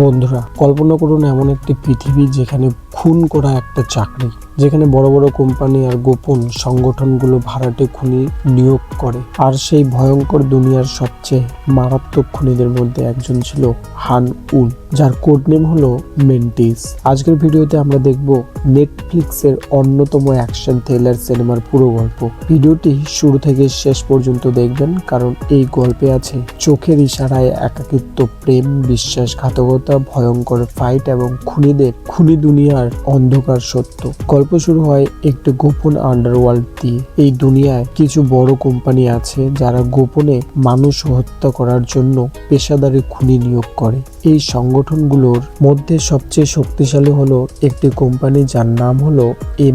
বন্ধুরা, কল্পনা করুন এমন একটি পৃথিবী যেখানে খুন করা একটা চাকরি, যেখানে বড় বড় কোম্পানি আর গোপন সংগঠনগুলো ভাড়াটে খুনি নিয়োগ করে। আর সেই ভয়ঙ্কর দুনিয়ার সবচেয়ে মারাত্মক খুনিদের মধ্যে একজন ছিল হান উন, যার কোড নেম হলো মেন্টিস। আজকের ভিডিওতে আমরা দেখব নেটফ্লিক্সের অন্যতম অ্যাকশন থ্রিলার সিনেমার পুরো গল্প। ভিডিওটি শুরু থেকে শেষ পর্যন্ত দেখবেন, কারণ এই গল্পে আছে চোখের ইশারায় একাকিত্ব, প্রেম, বিশ্বাসঘাতকতা, ভয়ঙ্কর ফাইট এবং খুনি দুনিয়ার অন্ধকার সত্য। গল্প শুরু হয় একটি গোপন আন্ডারওয়ার্ল্ড দিয়ে। এই দুনিয়ায় কিছু বড় কোম্পানি আছে যারা গোপনে মানুষ হত্যা করার জন্য পেশাদারি খুনি নিয়োগ করে। এই সংগঠনগুলোর মধ্যে সবচেয়ে শক্তিশালী হলো একটি কোম্পানি যার নাম হলো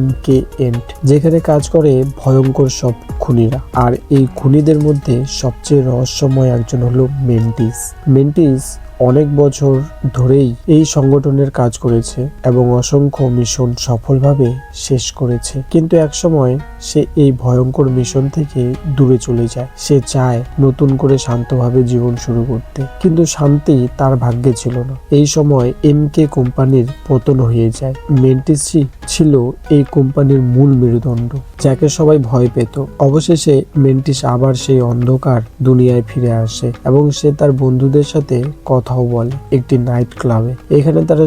MK Ant, যেখানে কাজ করে ভয়ঙ্কর সব খুনিরা। আর এই খুনিদের মধ্যে সবচেয়ে রহস্যময় একজন হলো মেন্টিস অনেক বছর ধরেই এই সংগঠনের কাজ করেছে এবং অসংখ্য মিশন সফলভাবে শেষ করেছে। কিন্তু একসময় সে এই ভয়ঙ্কর মিশন থেকে দূরে চলে যায়। সে চায় নতুন করে শান্তভাবে জীবন শুরু করতে, কিন্তু শান্তি তার ভাগ্যে ছিল না। এই সময় MK কোম্পানির পতন হয়ে যায়। মেন্টিসই ছিল এই কোম্পানির মূল মেরুদণ্ড, যাকে সবাই ভয় পেত। অবশেষে মেন্টিস আবার সেই অন্ধকার দুনিয়ায় ফিরে আসে এবং সে তার বন্ধুদের সাথে কথাও বলে একটি নাইট ক্লাবে। এখানে তারা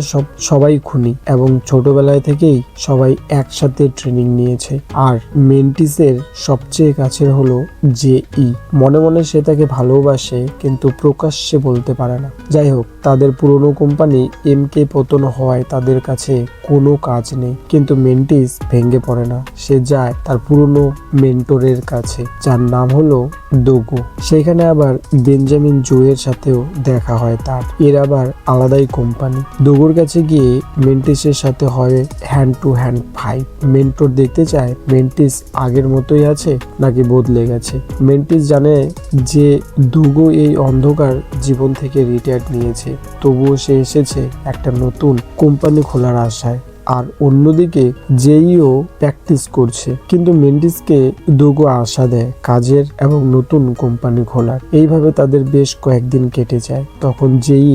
সবাই খুনি এবং ছোটবেলায় থেকেই সবাই একসাথে ট্রেনিং নিয়েছে। আর মেন্টিসের সবচেয়ে কাছের হলো JE। মনে মনে সে তাকে ভালোবাসে, কিন্তু প্রকাশ্যে বলতে পারে না। যাই হোক, তাদের পুরনো কোম্পানি MK পতন হওয়ায় তাদের কাছে কোনো কাজ নেই। কিন্তু মেন্টিস ভেঙে পড়ে না। সে যায় তার পুরনো মেন্টরের কাছে, যার নাম হলো দোগো। সেখানে আবার বেঞ্জামিন জোয়ের সাথেও দেখা হয় তার। এর আবার আলাদাই কোম্পানি। দোগোর কাছে গিয়ে মেন্টিসের সাথে হয় hand to hand fight. Mentor দেখতে চায় মেন্টিস আগের মতোই আছে নাকি বদলে গেছে। মেন্টিস জানে যে দোগো এই অন্ধকার জীবন থেকে রিটায়ার নিয়েছে, তবুও সে এসেছে একটা নতুন কোম্পানি খোলার আশায়। আর অন্যদিকে জেইও প্র্যাকটিস করছে। কিন্তু মেন্টিসকে দোগো আশা দেয় কাজের এবং নতুন কোম্পানি খোলার। এইভাবে তাদের বেশ কয়েকদিন কেটে যায়। তখন জেই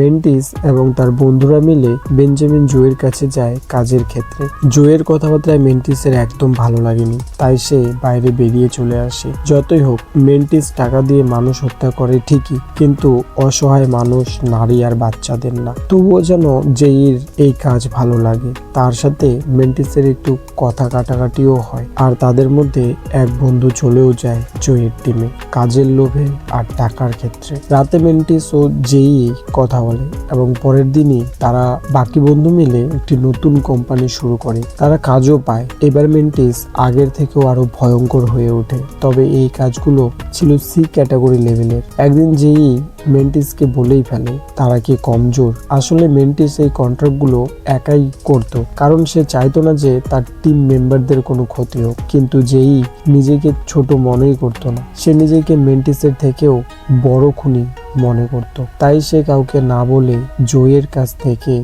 মেন্টিস এবং তার বন্ধুরা মিলে বেঞ্জামিন জোয়ের কাছে যায় কাজের ক্ষেত্রে। জোয়ের কথাবার্তায় মেন্টিসের একদম ভালো লাগেনি, তাই সে বাইরে বেরিয়ে চলে আসে। যতই হোক, মেন্টিস টাকা দিয়ে মানুষ হত্যা করে ঠিকই, কিন্তু অসহায় মানুষ, নারী আর বাচ্চাদের না। তবুও যেন জেইর এই কাজ ভালো লাগে। তার সাথে মেন্টিসের একটু কথা কাটাকাটিও হয়। আর তাদের মধ্যে এক বন্ধু চলেও যায় জয়ের টিমে, কাজের লোভে আর টাকার ক্ষেত্রে। রাতে মেন্টিস ও জেই কথা বলে এবং পরের দিনই তারা বাকি বন্ধু মিলে একটি নতুন কোম্পানি শুরু করে। তারা কাজও পায়। এবার মেন্টিস আগের থেকেও আরো ভয়ঙ্কর হয়ে ওঠে, তবে এই কাজগুলো ছিল C ক্যাটাগরি লেভেলের। একদিন জেই মেন্টিসকে বলেই ফেলে তারা কি কমজোর। আসলে মেন্টিস এই কন্ট্রাক্টগুলো একাই করত, কারণ সে চাইতো না যে তার টিম মেম্বারদের কোনো ক্ষতি হোক। কিন্তু জেই নিজেকে ছোট মনেই করতো না। সে নিজেকে মেন্টিসের থেকেও বড় খুনি মনে করত। তাই সে কাউকে না বলে জয়ের কাছ থেকে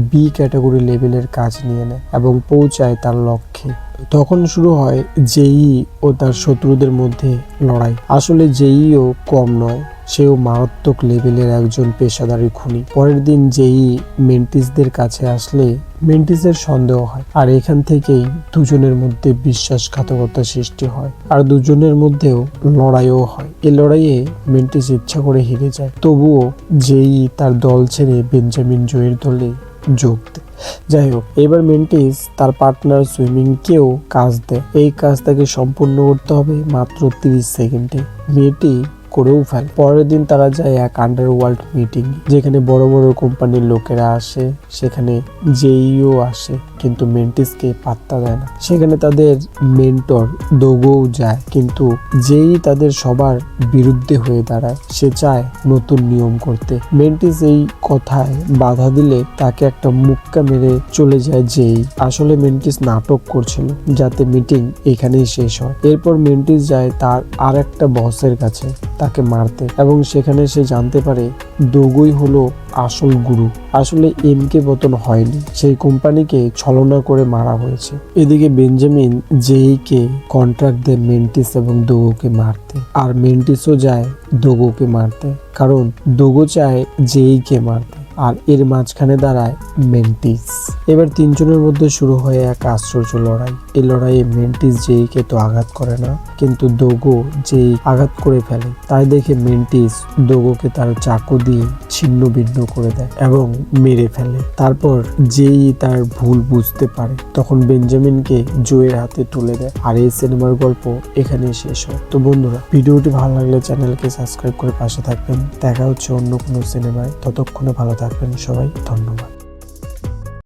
B ক্যাটাগরি লেভেলের কাজ নিয়ে নেয় এবং পৌঁছায় তার লক্ষ্যে। তখন শুরু হয় জেই ও তার শত্রুদের মধ্যে লড়াই। আসলে জেইও কম নয়, সেও মারাত্মক লেভেলের একজন পেশাদারি খুনি। পরের দিন জেই মেন্টিসদের কাছে আসলে মেন্টিসের সন্দেহ হয়, আর এখান থেকেই দুজনের মধ্যে বিশ্বাসঘাতকতা সৃষ্টি হয়। আর দুজনের মধ্যেও লড়াইও হয়। এই লড়াইয়ে মেন্টিস ইচ্ছা করে হেরে যায়, তবুও জেই তার দল ছেড়ে বেঞ্জামিন জোয়ের দলে যোগ দেয়। যাই হোক, এবার মেন্টিস তার পার্টনার সুইমিংকেও কাজ দেয়। এই কাজ তাকে সম্পূর্ণ করতে হবে মাত্র 30 সেকেন্ডে। মেয়েটি করেও ফেলে। পরের দিন তারা যায় এক আন্ডারওয়ার্ল্ড মিটিং, যেখানে বড় বড় কোম্পানির লোকেরা আসে। সেখানে জেইও আসে, কিন্তু মেন্টিসকে পাত্তা দেয় না। সেখানে তাদের মেন্টর দোগোও যায়, কিন্তু জেই তাদের সবার বিরুদ্ধে হয়ে দাঁড়ায়। সে চায় নতুন নিয়ম করতে। মেন্টিস এই কথায় বাধা দিলে তাকে একটা মুক্কা মেরে চলে যায় জেই। আসলে মেন্টিস নাটক করছিল যাতে মিটিং এখানেই শেষ হয়। এরপর মেন্টিস যায় তার আর একটা বসের কাছে তাকে মারতে, এবং সেখানে সে জানতে পারে দোগোই হলো আসল গুরু। আসলে এমকে পতন হয়নি, সেই কোম্পানিকে ছলনা করে মারা হয়েছে। এদিকে বেঞ্জামিন জেইকে কন্ট্রাক্ট দেয় মেন্টিস এবং দোগোকে মারতে, আর মেন্টিসও যায় দোগোকে মারতে, কারণ দোগো চায় জেইকে মারতে, আর এর মাঝখানে দাঁড়ায় মেন্টিস। এবার তিনজনের মধ্যে শুরু হয় এক আশ্চর্য লড়াই। এই লড়াইয়ে মেন্টিস জেইকে তো আঘাত করে না, কিন্তু দোগো জেই আঘাত করে ফেলে। তাই দেখে মেন্টিস দোগোকে তার চাকু দিয়ে ছিন্ন ভিন্ন করে দেয় এবং মেরে ফেলে। তারপর জেই তার ভুল বুঝতে পারে, তখন বেঞ্জামিনকে জোয়ের হাতে তুলে দেয়। আর এই সিনেমার গল্প এখানেই শেষ হয়। তো বন্ধুরা, ভিডিওটি ভালো লাগলে চ্যানেলকে সাবস্ক্রাইব করে পাশে থাকবেন। দেখা হচ্ছে অন্য কোনো সিনেমায়, ততক্ষণে ভালো থাকবেন সবাই। ধন্যবাদ।